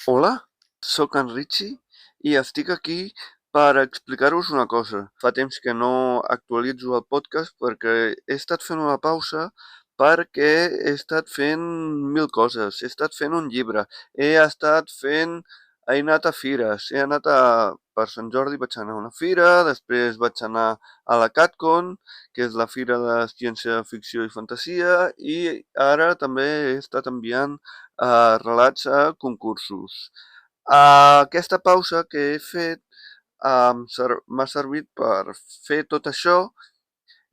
Hola, sóc en Richie i estic aquí per explicar-vos una cosa. Fa temps que no actualitzo el podcast perquè he estat fent una pausa perquè he estat fent mil coses. He estat fent un llibre, he anat a fires, per Sant Jordi vaig anar a una fira, després vaig anar a la CatCon, que és la fira de ciència-ficció i fantasia, i ara també he estat enviant relats a concursos. Aquesta pausa que he fet m'ha servit per fer tot això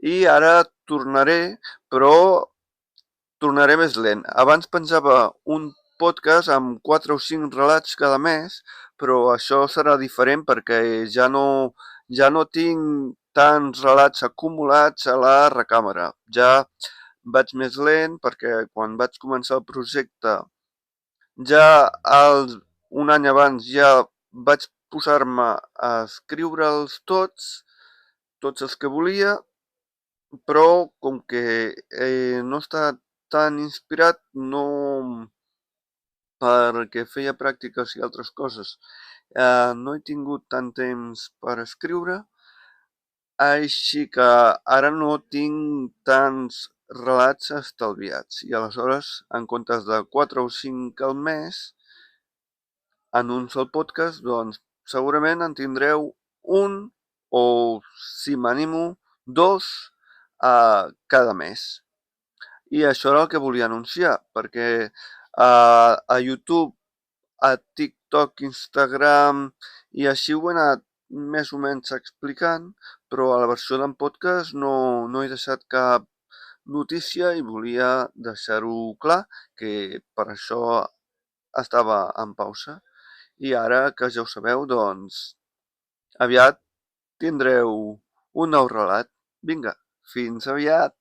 i ara tornaré, però tornaré més lent. Abans penjava un podcast amb 4 o 5 relats cada mes, però això serà diferent perquè ja no tinc tants relats acumulats a la recàmera. Ja vaig més lent perquè quan vaig començar el projecte ja un any abans ja vaig posar-me a escriure'ls tots els que volia, però com que no està tan inspirat, no, perquè feia pràctiques i altres coses, no he tingut tant temps per escriure, així que ara no tinc tants relats estalviats i aleshores, en comptes de 4 o 5 al mes, en un sol podcast, doncs segurament en tindreu un o, si m'animo, dos cada mes. I això era el que volia anunciar, perquè a YouTube, a TikTok, Instagram i així ho he anat més o menys explicant, però a la versió d'en podcast no he deixat cap notícia i volia deixar-ho clar, que per això estava en pausa. I ara que ja ho sabeu, doncs aviat tindreu un nou relat. Vinga, fins aviat!